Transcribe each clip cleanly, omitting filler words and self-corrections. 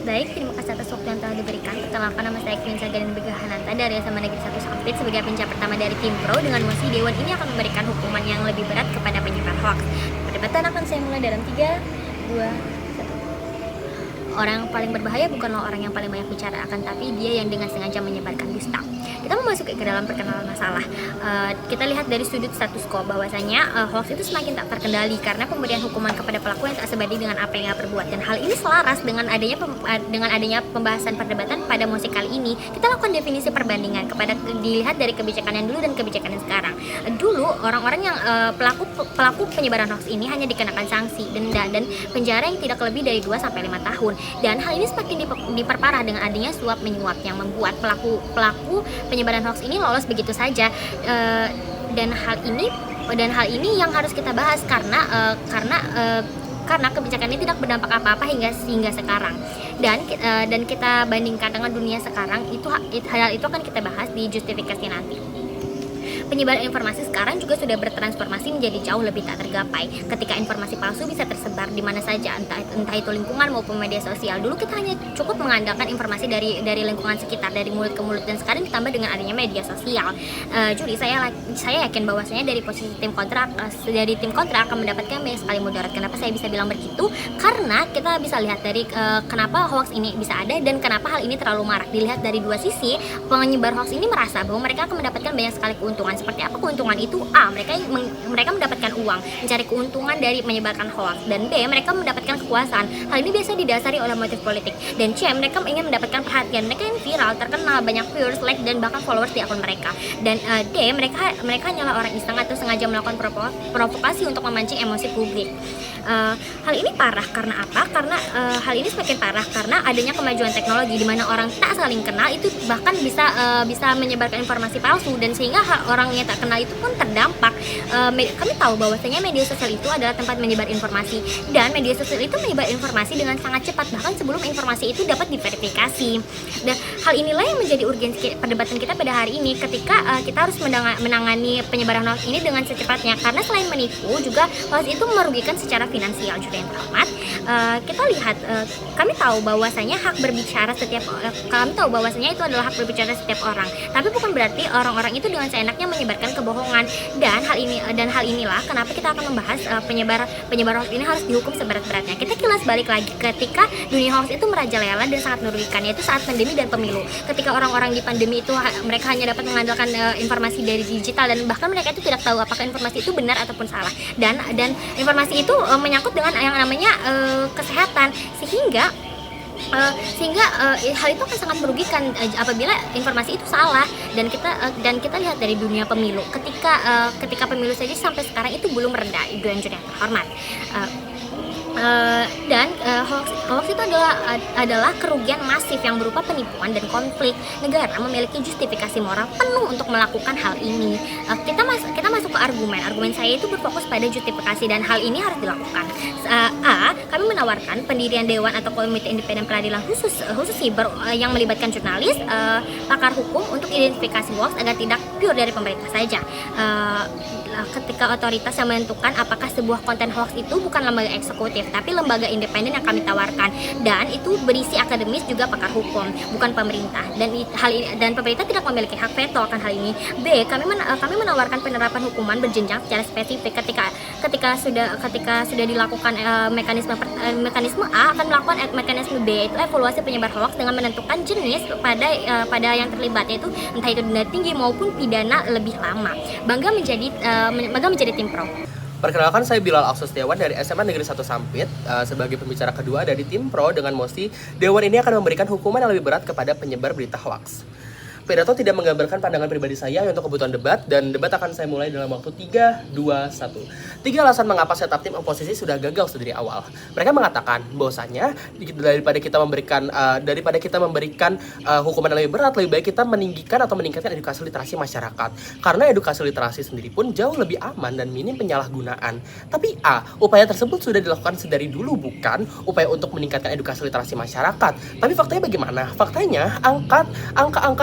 Baik, terima kasih atas waktu yang telah diberikan. Perkenalkan, nama saya Queen Saga dan Begahananta dari SMA Negeri 1 Sampit sebagai penjawab pertama dari tim Pro. Dengan mosi, Dewan ini akan memberikan hukuman yang lebih berat kepada penyebar hoax. Perdebatan akan saya mulai dalam 3, 2, 1. Orang yang paling berbahaya bukanlah orang yang paling banyak bicara, akan tapi dia yang dengan sengaja menyebarkan dusta. Kita memasuki ke dalam perkenalan masalah. Kita lihat dari sudut status quo bahwasanya hoax itu semakin tak terkendali karena pemberian hukuman kepada pelaku yang tak sebanding dengan apa yang ia perbuat, dan hal ini selaras dengan adanya pembahasan perdebatan pada mosi kali ini. Kita lakukan definisi perbandingan dilihat dari kebijakan yang dulu dan kebijakan yang sekarang. Dulu orang-orang yang pelaku penyebaran hoax ini hanya dikenakan sanksi, denda, dan penjara yang tidak lebih dari 2 sampai 5 tahun. Dan hal ini semakin diperparah dengan adanya suap menyuap yang membuat pelaku penyebaran hoax ini lolos begitu saja. Dan hal ini yang harus kita bahas karena kebijakan ini tidak berdampak apa-apa hingga sekarang. Dan kita bandingkan dengan dunia sekarang, hal itu akan kita bahas di justifikasi nanti. Penyebaran informasi sekarang juga sudah bertransformasi menjadi jauh lebih tak tergapai. Ketika informasi palsu bisa tersebar di mana saja, entah itu lingkungan maupun media sosial. Dulu kita hanya cukup mengandalkan informasi dari lingkungan sekitar, dari mulut ke mulut, dan sekarang ditambah dengan adanya media sosial. Juri, saya yakin bahwasanya dari posisi tim kontra akan mendapatkan banyak sekali mudarat. Kenapa saya bisa bilang begitu? Karena kita bisa lihat dari kenapa hoax ini bisa ada dan kenapa hal ini terlalu marak. Dilihat dari dua sisi, penyebar hoax ini merasa bahwa mereka akan mendapatkan banyak sekali keuntungan. Seperti apa keuntungan itu? A, mereka mendapatkan uang, mencari keuntungan dari menyebarkan hoax, dan B, mereka mendapatkan kekuasaan. Hal ini biasa didasari oleh motif politik. Dan C, mereka ingin mendapatkan perhatian. Mereka ingin viral, terkenal, banyak viewers, like, dan bahkan followers di akun mereka. Dan D, mereka hanyalah orang iseng atau sengaja melakukan provokasi untuk memancing emosi publik. Hal ini parah karena apa? Hal ini semakin parah karena adanya kemajuan teknologi di mana orang tak saling kenal itu bahkan bisa menyebarkan informasi palsu, dan sehingga orang yang tak kenal itu pun terdampak. Kami tahu bahwasanya media sosial itu adalah tempat menyebar informasi, dan media sosial itu menyebar informasi dengan sangat cepat bahkan sebelum informasi itu dapat diverifikasi. Dan hal inilah yang menjadi urgensi perdebatan kita pada hari ini ketika kita harus menangani penyebaran hoax ini dengan secepatnya, karena selain menipu juga hoax itu merugikan secara finansial. Juga yang teramat, kita lihat, kami tahu bahwasanya itu adalah hak berbicara setiap orang, tapi bukan berarti orang-orang itu dengan seenaknya menyebarkan kebohongan. Dan hal inilah kenapa kita akan membahas penyebar hoax ini harus dihukum seberat-beratnya. Kita kilas balik lagi ketika dunia hoax itu merajalela dan sangat merugikan, yaitu saat pandemi dan pemilu. Ketika orang-orang di pandemi itu mereka hanya dapat mengandalkan informasi dari digital, dan bahkan mereka itu tidak tahu apakah informasi itu benar ataupun salah. Dan informasi itu menyangkut dengan yang namanya kesehatan, sehingga hal itu akan sangat merugikan apabila informasi itu salah. Dan kita lihat dari dunia pemilu, ketika pemilu saja sampai sekarang itu belum reda, Ibu yang terhormat. Hoax itu adalah kerugian masif yang berupa penipuan dan konflik. Negara memiliki justifikasi moral penuh untuk melakukan hal ini. Kita masuk ke argumen saya itu berfokus pada justifikasi, dan hal ini harus dilakukan. Kami menawarkan pendirian dewan atau komite independen peradilan khusus yang melibatkan jurnalis, pakar hukum untuk identifikasi hoax agar tidak pure dari pemerintah saja. Ketika otoritas yang menentukan apakah sebuah konten hoax itu bukan lembaga eksekutif tapi lembaga independen yang kami tawarkan, dan itu berisi akademis juga pakar hukum, bukan pemerintah. Dan pemerintah tidak memiliki hak veto akan hal ini. B, kami menawarkan penerapan hukuman berjenjang secara spesifik. Ketika sudah dilakukan mekanisme A, akan melakukan mekanisme B, itu evaluasi penyebar hoax dengan menentukan jenis pada yang terlibat, yaitu entah itu denda tinggi maupun pidana lebih lama. Bangga menjadi tim Pro. Perkenalkan, saya Bilal Alsustiawan dari SMA Negeri 1 Sampit sebagai pembicara kedua dari tim Pro. Dengan mosi, Dewan ini akan memberikan hukuman yang lebih berat kepada penyebar berita hoax. Pidato tidak menggambarkan pandangan pribadi saya untuk kebutuhan debat, dan debat akan saya mulai dalam waktu 3, 2, 1. 3 alasan mengapa setup tim oposisi sudah gagal dari awal. Mereka mengatakan bahwasanya daripada kita memberikan hukuman yang lebih berat, lebih baik kita meningkatkan edukasi literasi masyarakat. Karena edukasi literasi sendiri pun jauh lebih aman dan minim penyalahgunaan. Tapi upaya tersebut sudah dilakukan sedari dulu, bukan upaya untuk meningkatkan edukasi literasi masyarakat. Tapi faktanya bagaimana? Faktanya angka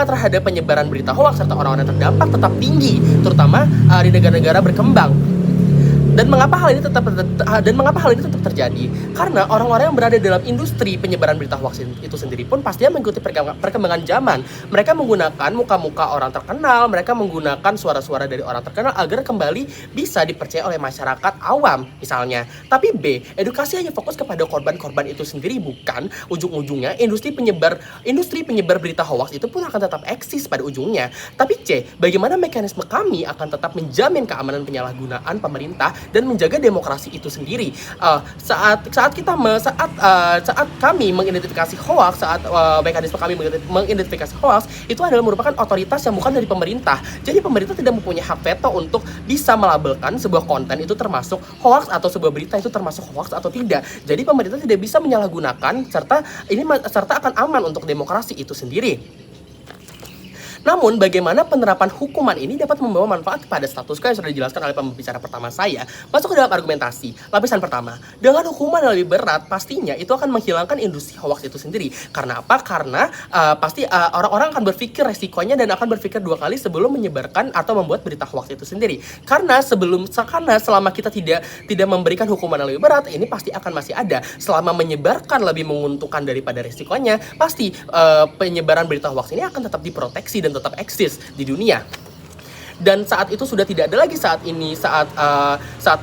terhadap penyebaran berita hoax serta orang-orang yang terdampak tetap tinggi, terutama di negara-negara berkembang. Dan mengapa hal ini tetap terjadi? Karena orang-orang yang berada dalam industri penyebaran berita hoax itu sendiri pun pastinya mengikuti perkembangan zaman. Mereka menggunakan muka-muka orang terkenal, mereka menggunakan suara-suara dari orang terkenal agar kembali bisa dipercaya oleh masyarakat awam misalnya. Tapi B, edukasi hanya fokus kepada korban-korban itu sendiri, bukan. Ujung-ujungnya industri penyebar berita hoax itu pun akan tetap eksis pada ujungnya. Tapi C, bagaimana mekanisme kami akan tetap menjamin keamanan penyalahgunaan pemerintah dan menjaga demokrasi itu sendiri. Saat kami mengidentifikasi hoax, mekanisme kami mengidentifikasi hoax itu adalah merupakan otoritas yang bukan dari pemerintah. Jadi pemerintah tidak mempunyai hak veto untuk bisa melabelkan sebuah konten itu termasuk hoax atau sebuah berita itu termasuk hoax atau tidak. Jadi pemerintah tidak bisa menyalahgunakan serta akan aman untuk demokrasi itu sendiri. Namun, bagaimana penerapan hukuman ini dapat membawa manfaat kepada status quo yang sudah dijelaskan oleh pembicara pertama saya. Masuk ke dalam argumentasi. Lapisan pertama, dengan hukuman yang lebih berat, pastinya itu akan menghilangkan industri hoax itu sendiri. Karena apa? Karena pasti orang-orang akan berpikir resikonya dan akan berpikir dua kali sebelum menyebarkan atau membuat berita hoax itu sendiri. Karena selama kita tidak memberikan hukuman yang lebih berat, ini pasti akan masih ada. Selama menyebarkan lebih menguntungkan daripada resikonya, pasti penyebaran berita hoax ini akan tetap diproteksi dan tetap eksis di dunia. Dan saat itu sudah tidak ada lagi saat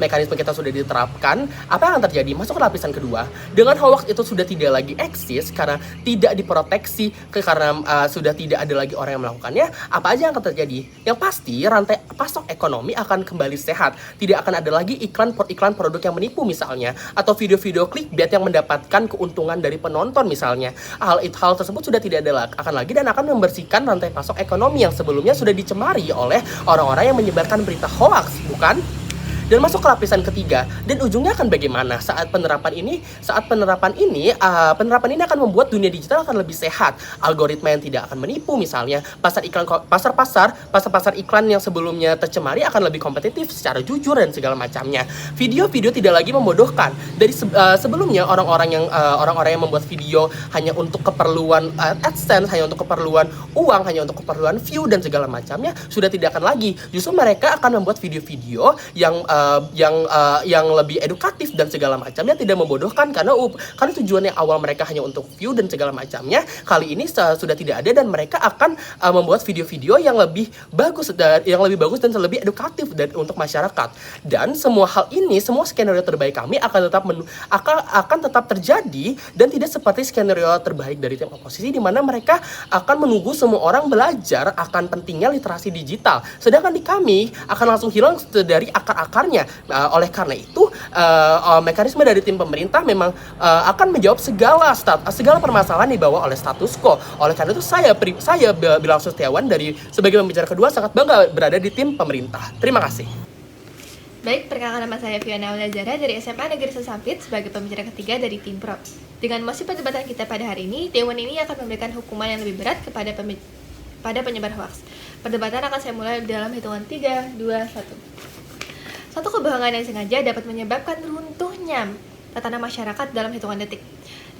mekanisme kita sudah diterapkan, apa yang akan terjadi? Masuk ke lapisan kedua. Dengan hoax itu sudah tidak lagi eksis karena tidak diproteksi, karena sudah tidak ada lagi orang yang melakukannya, apa aja yang akan terjadi? Yang pasti rantai pasok ekonomi akan kembali sehat. Tidak akan ada lagi iklan produk yang menipu misalnya, atau video-video clickbait yang mendapatkan keuntungan dari penonton misalnya. Hal tersebut sudah tidak ada akan lagi dan akan membersihkan rantai pasok ekonomi yang sebelumnya sudah dicemari oleh orang-orang yang menyebarkan berita hoax, bukan? Dan masuk ke lapisan ketiga, dan ujungnya akan bagaimana saat penerapan ini akan membuat dunia digital akan lebih sehat. Algoritma yang tidak akan menipu misalnya, pasar iklan yang sebelumnya tercemari akan lebih kompetitif secara jujur dan segala macamnya. Video-video tidak lagi membodohkan. Dari sebelumnya orang-orang yang membuat video hanya untuk keperluan AdSense, hanya untuk keperluan uang, hanya untuk keperluan view dan segala macamnya, sudah tidak akan lagi. Justru mereka akan membuat video-video yang lebih edukatif dan segala macamnya, tidak membodohkan karena tujuannya awal mereka hanya untuk view dan segala macamnya. Kali ini sudah tidak ada dan mereka akan membuat video-video yang lebih bagus dan lebih edukatif untuk masyarakat. Dan semua hal ini, semua skenario terbaik kami akan tetap terjadi dan tidak seperti skenario terbaik dari tim oposisi di mana mereka akan menunggu semua orang belajar akan pentingnya literasi digital. Sedangkan di kami akan langsung hilang dari akar-akarnya. Oleh karena itu, mekanisme dari tim pemerintah memang akan menjawab segala permasalahan dibawa oleh status quo. Oleh karena itu, saya Bilal Sustiawan sebagai pembicara kedua sangat bangga berada di tim pemerintah. Terima kasih. Baik, perkenalkan nama saya Fiona Zara dari SMA Negeri Sesampit sebagai pembicara ketiga dari tim Pro. Dengan mosi perdebatan kita pada hari ini, Dewan ini akan memberikan hukuman yang lebih berat kepada penyebar hoax. Perdebatan akan saya mulai dalam hitungan 3, 2, 1. Satu kebohongan yang sengaja dapat menyebabkan runtuhnya tatanan masyarakat dalam hitungan detik.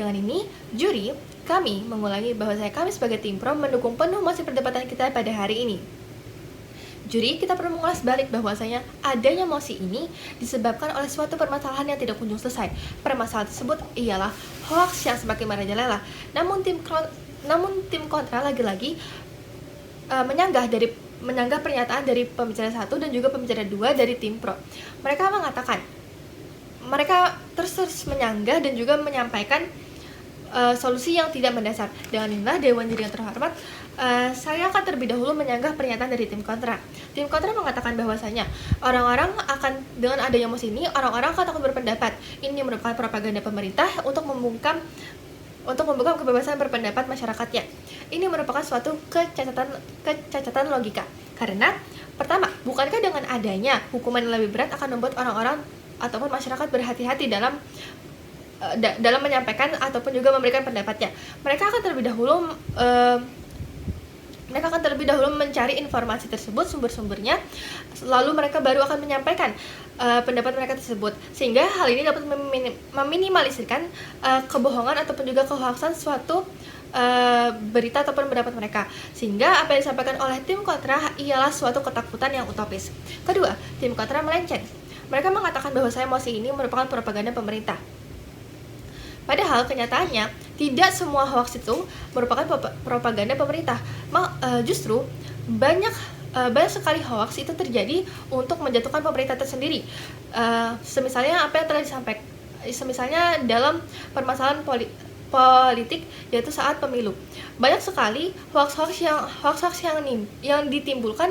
Dengan ini, juri kami mengulangi bahwa kami sebagai tim Pro mendukung penuh mosi perdebatan kita pada hari ini. Juri, kita perlu mengulas balik bahwasanya adanya mosi ini disebabkan oleh suatu permasalahan yang tidak kunjung selesai. Permasalahan tersebut ialah hoax yang semakin merajalela. Namun tim kontra lagi-lagi menyanggah pernyataan dari pembicara 1 dan juga pembicara 2 dari tim Pro. Mereka mengatakan, mereka terus menyanggah dan juga menyampaikan solusi yang tidak mendasar. Dengan inilah Dewan Juri yang terhormat, saya akan terlebih dahulu menyanggah pernyataan dari tim kontra. Tim kontra mengatakan bahwasanya dengan adanya mosi ini, orang-orang akan takut berpendapat. Ini merupakan propaganda pemerintah untuk membungkam kebebasan berpendapat masyarakatnya. Ini merupakan suatu kecacatan logika. Karena pertama, bukankah dengan adanya hukuman yang lebih berat akan membuat orang-orang ataupun masyarakat berhati-hati dalam menyampaikan ataupun juga memberikan pendapatnya. Mereka akan terlebih dahulu mencari informasi tersebut, sumber-sumbernya, lalu mereka baru akan menyampaikan pendapat mereka tersebut, sehingga hal ini dapat meminimalisirkan kebohongan ataupun juga kehoaksan suatu berita ataupun pendapat mereka, sehingga apa yang disampaikan oleh tim kontra ialah suatu ketakutan yang utopis. Kedua, tim kontra melenceng. mereka mengatakan bahwasanya mosi ini merupakan propaganda pemerintah. Padahal kenyataannya tidak semua hoax itu merupakan propaganda pemerintah. Justru banyak sekali hoax itu terjadi untuk menjatuhkan pemerintah tersendiri. Semisalnya apa yang telah disampaikan, semisalnya dalam permasalahan politik, yaitu saat pemilu. Banyak sekali hoax-hoax yang ditimbulkan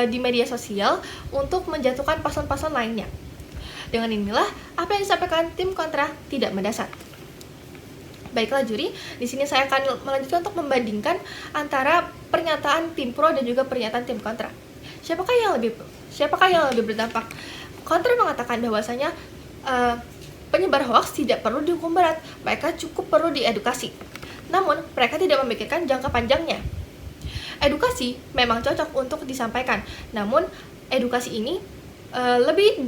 di media sosial untuk menjatuhkan paslon-paslon lainnya. Dengan inilah apa yang disampaikan tim kontra tidak mendasar. Baiklah juri, di sini saya akan melanjutkan untuk membandingkan antara pernyataan tim pro dan juga pernyataan tim kontra. Siapakah yang lebih berdampak? Kontra mengatakan bahwasanya penyebar hoax tidak perlu dihukum berat, mereka cukup perlu diedukasi. Namun, mereka tidak memikirkan jangka panjangnya. Edukasi memang cocok untuk disampaikan, namun edukasi ini lebih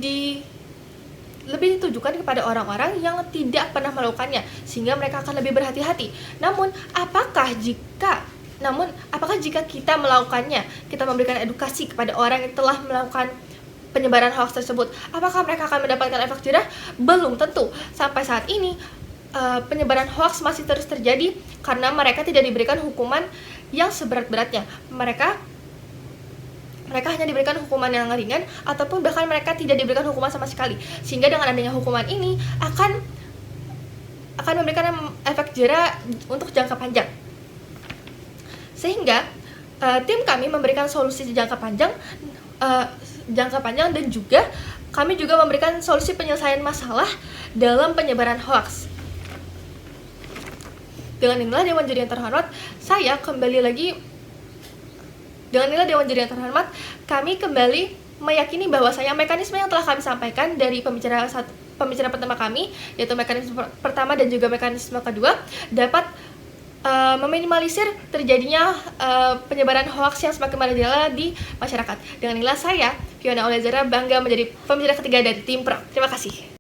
ditujukan kepada orang-orang yang tidak pernah melakukannya, sehingga mereka akan lebih berhati-hati. Namun, apakah jika kita melakukannya, kita memberikan edukasi kepada orang yang telah melakukan penyebaran hoax tersebut, apakah mereka akan mendapatkan efek jerah? Belum tentu. Sampai saat ini, penyebaran hoax masih terus terjadi karena mereka tidak diberikan hukuman yang seberat-beratnya. Mereka hanya diberikan hukuman yang ringan, ataupun bahkan mereka tidak diberikan hukuman sama sekali. Sehingga dengan adanya hukuman ini akan memberikan efek jera untuk jangka panjang. Sehingga tim kami memberikan solusi jangka panjang dan juga kami juga memberikan solusi penyelesaian masalah dalam penyebaran hoax. Dengan inilah Dewan Juri yang terhormat, kami kembali meyakini bahwasanya mekanisme yang telah kami sampaikan dari pembicara pertama kami, yaitu mekanisme pertama dan juga mekanisme kedua, dapat meminimalisir terjadinya penyebaran hoax yang semakin merajalela di masyarakat. Dengan inilah saya, Fiona Aulazara, bangga menjadi pembicara ketiga dari tim Pro. Terima kasih.